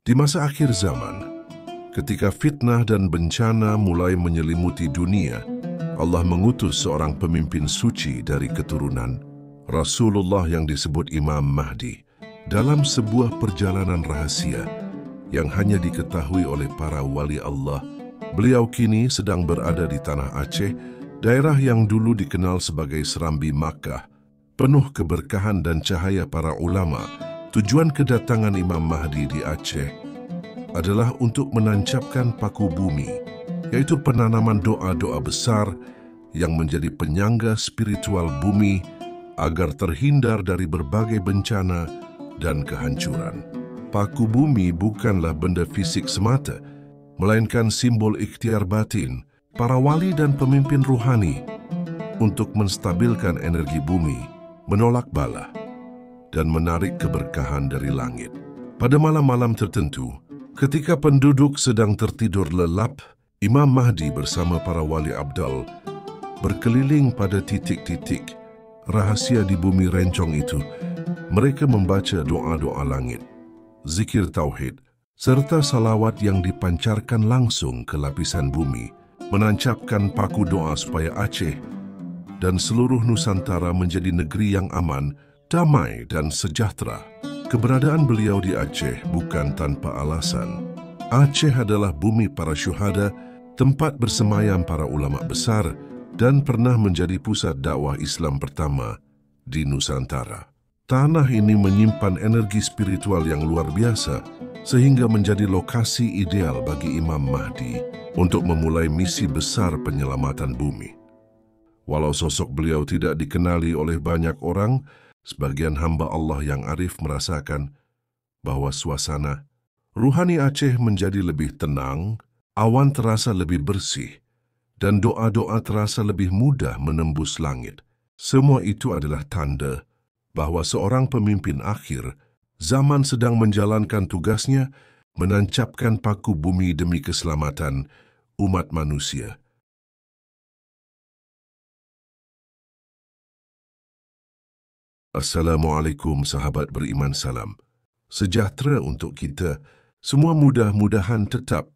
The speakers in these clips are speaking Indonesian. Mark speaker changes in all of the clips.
Speaker 1: Di masa akhir zaman, ketika fitnah dan bencana mulai menyelimuti dunia, Allah mengutus seorang pemimpin suci dari keturunan Rasulullah yang disebut Imam Mahdi dalam sebuah perjalanan rahasia yang hanya diketahui oleh para wali Allah. Beliau kini sedang berada di tanah Aceh, daerah yang dulu dikenal sebagai Serambi Makkah, penuh keberkahan dan cahaya para ulama. Tujuan kedatangan Imam Mahdi di Aceh adalah untuk menancapkan paku bumi, yaitu penanaman doa-doa besar yang menjadi penyangga spiritual bumi agar terhindar dari berbagai bencana dan kehancuran. Paku bumi bukanlah benda fisik semata, melainkan simbol ikhtiar batin para wali dan pemimpin ruhani untuk menstabilkan energi bumi, menolak bala, dan menarik keberkahan dari langit. Pada malam-malam tertentu, ketika penduduk sedang tertidur lelap, Imam Mahdi bersama para wali abdal berkeliling pada titik-titik rahasia di bumi rencong itu. Mereka membaca doa-doa langit, zikir tauhid, serta salawat yang dipancarkan langsung ke lapisan bumi, menancapkan paku doa supaya Aceh dan seluruh Nusantara menjadi negeri yang aman, damai dan sejahtera. Keberadaan beliau di Aceh bukan tanpa alasan. Aceh adalah bumi para syuhada, tempat bersemayam para ulama besar, dan pernah menjadi pusat dakwah Islam pertama di Nusantara. Tanah ini menyimpan energi spiritual yang luar biasa, sehingga menjadi lokasi ideal bagi Imam Mahdi untuk memulai misi besar penyelamatan bumi. Walau sosok beliau tidak dikenali oleh banyak orang, sebagian hamba Allah yang arif merasakan bahwa suasana ruhani Aceh menjadi lebih tenang, awan terasa lebih bersih, dan doa-doa terasa lebih mudah menembus langit. Semua itu adalah tanda bahwa seorang pemimpin akhir zaman sedang menjalankan tugasnya menancapkan paku bumi demi keselamatan umat manusia. Assalamualaikum sahabat beriman, salam sejahtera untuk kita. Semua mudah-mudahan tetap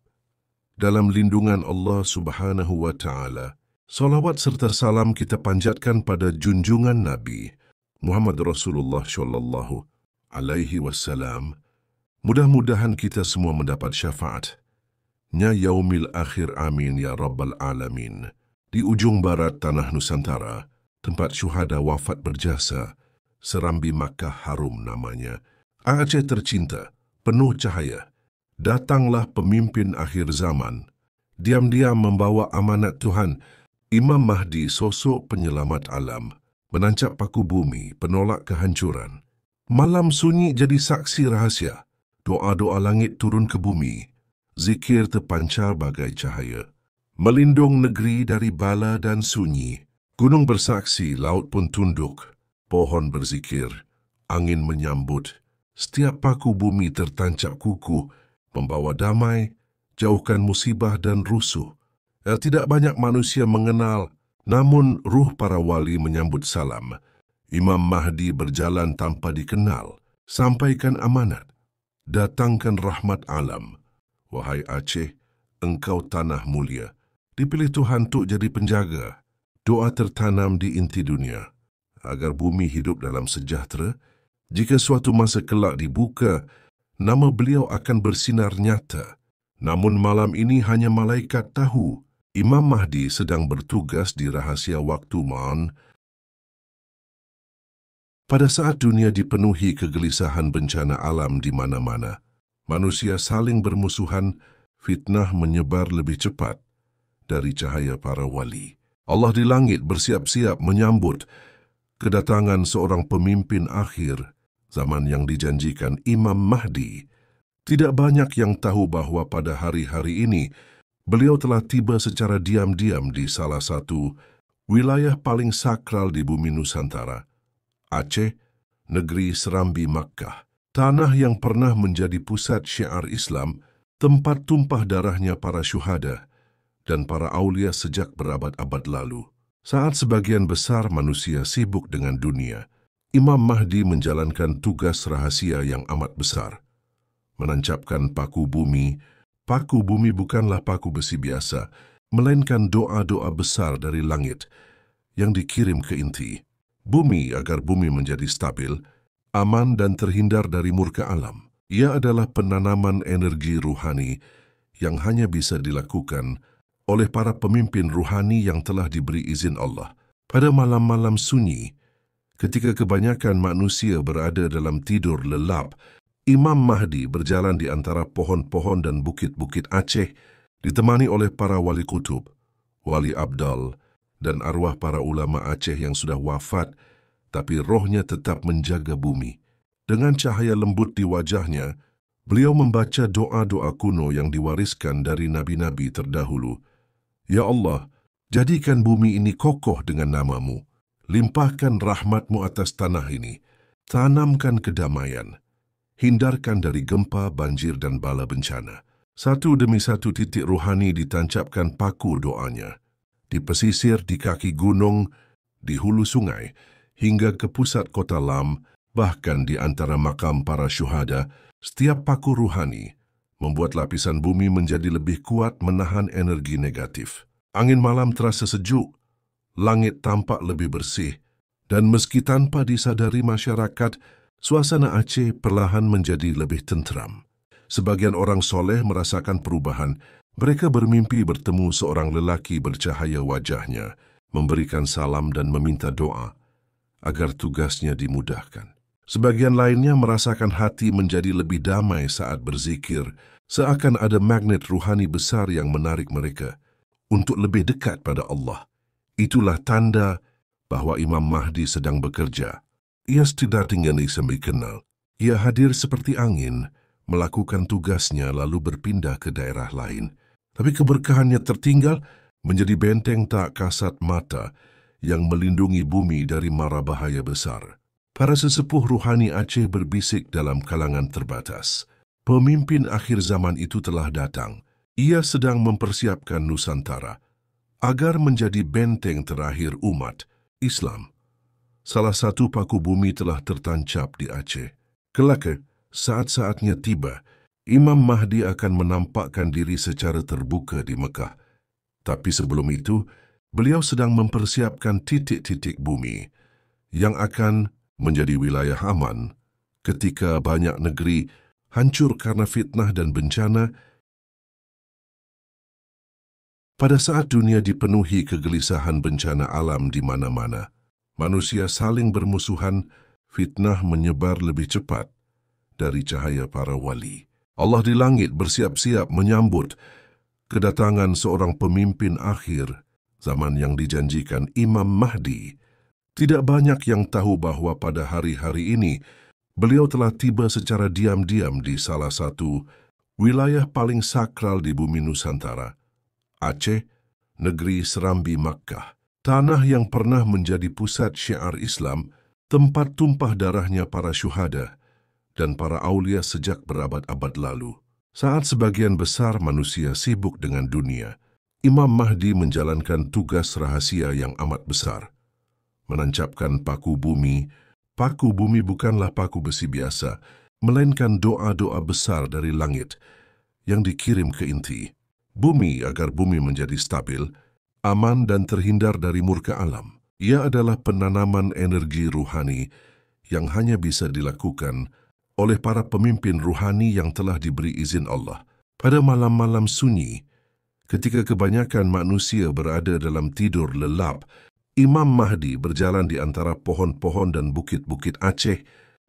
Speaker 1: dalam lindungan Allah Subhanahu wa Ta'ala. Salawat serta salam kita panjatkan pada junjungan Nabi Muhammad Rasulullah Shallallahu Alaihi Wasallam. Mudah-mudahan kita semua mendapat syafaatnya yaumil akhir, amin ya rabbal alamin. Di ujung barat tanah Nusantara, tempat syuhada wafat berjasa, Serambi Makkah harum namanya. Aceh tercinta, penuh cahaya. Datanglah pemimpin akhir zaman. Diam-diam membawa amanat Tuhan. Imam Mahdi, sosok penyelamat alam, menancap paku bumi, penolak kehancuran. Malam sunyi jadi saksi rahasia. Doa-doa langit turun ke bumi. Zikir terpancar bagai cahaya, melindung negeri dari bala dan sunyi. Gunung bersaksi, laut pun tunduk. Pohon berzikir, angin menyambut. Setiap paku bumi tertancap kukuh, membawa damai, jauhkan musibah dan rusuh. Tidak banyak manusia mengenal, namun ruh para wali menyambut salam. Imam Mahdi berjalan tanpa dikenal, sampaikan amanat, datangkan rahmat alam. Wahai Aceh, engkau tanah mulia, dipilih Tuhan untuk jadi penjaga. Doa tertanam di inti dunia, agar bumi hidup dalam sejahtera. Jika suatu masa kelak dibuka, nama beliau akan bersinar nyata. Namun malam ini hanya malaikat tahu, Imam Mahdi sedang bertugas di rahasia waktu man. Pada saat dunia dipenuhi kegelisahan bencana alam di mana-mana, manusia saling bermusuhan, fitnah menyebar lebih cepat dari cahaya para wali. Allah di langit bersiap-siap menyambut kedatangan seorang pemimpin akhir zaman yang dijanjikan, Imam Mahdi. Tidak banyak yang tahu bahwa pada hari-hari ini beliau telah tiba secara diam-diam di salah satu wilayah paling sakral di bumi Nusantara, Aceh, negeri Serambi Makkah. Tanah yang pernah menjadi pusat syiar Islam, tempat tumpah darahnya para syuhada dan para aulia sejak berabad-abad lalu. Saat sebagian besar manusia sibuk dengan dunia, Imam Mahdi menjalankan tugas rahasia yang amat besar, menancapkan paku bumi. Paku bumi bukanlah paku besi biasa, melainkan doa-doa besar dari langit yang dikirim ke inti bumi agar bumi menjadi stabil, aman dan terhindar dari murka alam. Ia adalah penanaman energi ruhani yang hanya bisa dilakukan oleh para pemimpin ruhani yang telah diberi izin Allah. Pada malam-malam sunyi, ketika kebanyakan manusia berada dalam tidur lelap, Imam Mahdi berjalan di antara pohon-pohon dan bukit-bukit Aceh, ditemani oleh para wali kutub, wali abdal, dan arwah para ulama Aceh yang sudah wafat, tapi rohnya tetap menjaga bumi. Dengan cahaya lembut di wajahnya, beliau membaca doa-doa kuno yang diwariskan dari nabi-nabi terdahulu. Ya Allah, jadikan bumi ini kokoh dengan nama-Mu. Limpahkan rahmat-Mu atas tanah ini. Tanamkan kedamaian. Hindarkan dari gempa, banjir, dan bala bencana. Satu demi satu titik ruhani ditancapkan paku doanya. Di pesisir, di kaki gunung, di hulu sungai, hingga ke pusat kota Lam, bahkan di antara makam para syuhada, setiap paku ruhani membuat lapisan bumi menjadi lebih kuat menahan energi negatif. Angin malam terasa sejuk, langit tampak lebih bersih, dan meski tanpa disadari masyarakat, suasana Aceh perlahan menjadi lebih tenteram. Sebagian orang soleh merasakan perubahan. Mereka bermimpi bertemu seorang lelaki bercahaya wajahnya, memberikan salam dan meminta doa agar tugasnya dimudahkan. Sebagian lainnya merasakan hati menjadi lebih damai saat berzikir, seakan ada magnet ruhani besar yang menarik mereka untuk lebih dekat pada Allah. Itulah tanda bahwa Imam Mahdi sedang bekerja. Ia tidak tinggal sambil kenal. Ia hadir seperti angin, melakukan tugasnya lalu berpindah ke daerah lain. Tapi keberkahannya tertinggal menjadi benteng tak kasat mata yang melindungi bumi dari mara bahaya besar. Para sesepuh ruhani Aceh berbisik dalam kalangan terbatas. Pemimpin akhir zaman itu telah datang. Ia sedang mempersiapkan Nusantara agar menjadi benteng terakhir umat Islam. Salah satu paku bumi telah tertancap di Aceh. Kelak, saat-saatnya tiba, Imam Mahdi akan menampakkan diri secara terbuka di Mekah. Tapi sebelum itu, beliau sedang mempersiapkan titik-titik bumi yang akan menjadi wilayah aman ketika banyak negeri hancur karena fitnah dan bencana. Pada saat dunia dipenuhi kegelisahan bencana alam di mana-mana, manusia saling bermusuhan, fitnah menyebar lebih cepat dari cahaya para wali. Allah di langit bersiap-siap menyambut kedatangan seorang pemimpin akhir zaman yang dijanjikan, Imam Mahdi. Tidak banyak yang tahu bahwa pada hari-hari ini, beliau telah tiba secara diam-diam di salah satu wilayah paling sakral di bumi Nusantara, Aceh, negeri Serambi Makkah. Tanah yang pernah menjadi pusat syiar Islam, tempat tumpah darahnya para syuhada dan para aulia sejak berabad-abad lalu. Saat sebagian besar manusia sibuk dengan dunia, Imam Mahdi menjalankan tugas rahasia yang amat besar. Menancapkan paku bumi. Paku bumi bukanlah paku besi biasa, melainkan doa-doa besar dari langit yang dikirim ke inti bumi agar bumi menjadi stabil, aman dan terhindar dari murka alam. Ia adalah penanaman energi ruhani yang hanya bisa dilakukan oleh para pemimpin ruhani yang telah diberi izin Allah. Pada malam-malam sunyi, ketika kebanyakan manusia berada dalam tidur lelap, Imam Mahdi berjalan di antara pohon-pohon dan bukit-bukit Aceh,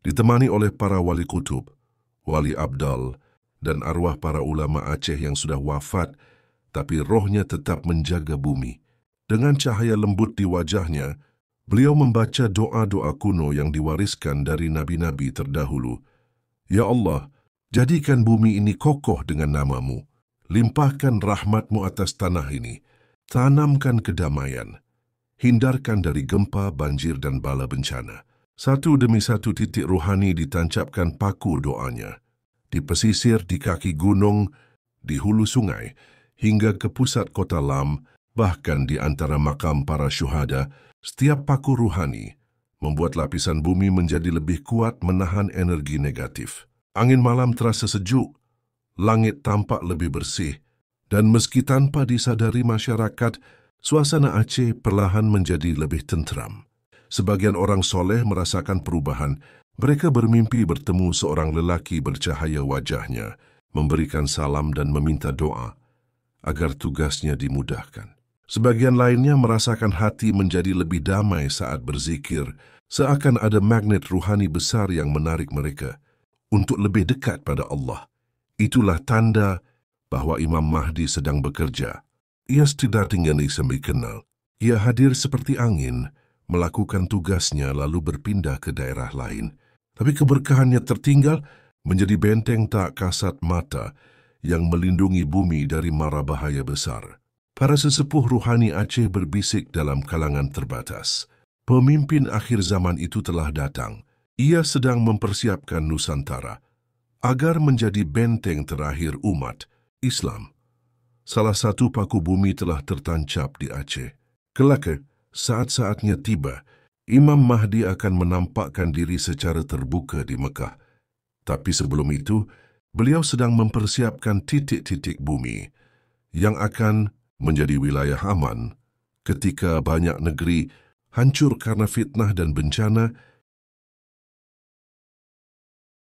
Speaker 1: ditemani oleh para wali kutub, wali abdal, dan arwah para ulama Aceh yang sudah wafat, tapi rohnya tetap menjaga bumi. Dengan cahaya lembut di wajahnya, beliau membaca doa-doa kuno yang diwariskan dari nabi-nabi terdahulu. Ya Allah, jadikan bumi ini kokoh dengan nama-Mu. Limpahkan rahmat-Mu atas tanah ini. Tanamkan kedamaian. Hindarkan dari gempa, banjir, dan bala bencana. Satu demi satu titik ruhani ditancapkan paku doanya. Di pesisir, di kaki gunung, di hulu sungai, hingga ke pusat kota Lam, bahkan di antara makam para syuhada, setiap paku ruhani membuat lapisan bumi menjadi lebih kuat menahan energi negatif. Angin malam terasa sejuk, langit tampak lebih bersih, dan meski tanpa disadari masyarakat, suasana Aceh perlahan menjadi lebih tenteram. Sebagian orang soleh merasakan perubahan. Mereka bermimpi bertemu seorang lelaki bercahaya wajahnya, memberikan salam dan meminta doa agar tugasnya dimudahkan. Sebagian lainnya merasakan hati menjadi lebih damai saat berzikir, seakan ada magnet ruhani besar yang menarik mereka untuk lebih dekat pada Allah. Itulah tanda bahwa Imam Mahdi sedang bekerja. Ia tidak tinggal semikenal. Ia hadir seperti angin, melakukan tugasnya lalu berpindah ke daerah lain. Tapi keberkahannya tertinggal menjadi benteng tak kasat mata yang melindungi bumi dari mara bahaya besar. Para sesepuh ruhani Aceh berbisik dalam kalangan terbatas. Pemimpin akhir zaman itu telah datang. Ia sedang mempersiapkan Nusantara agar menjadi benteng terakhir umat Islam. Salah satu paku bumi telah tertancap di Aceh. Kelak, saat-saatnya tiba, Imam Mahdi akan menampakkan diri secara terbuka di Mekah. Tapi sebelum itu, beliau sedang mempersiapkan titik-titik bumi yang akan menjadi wilayah aman ketika banyak negeri hancur karena fitnah dan bencana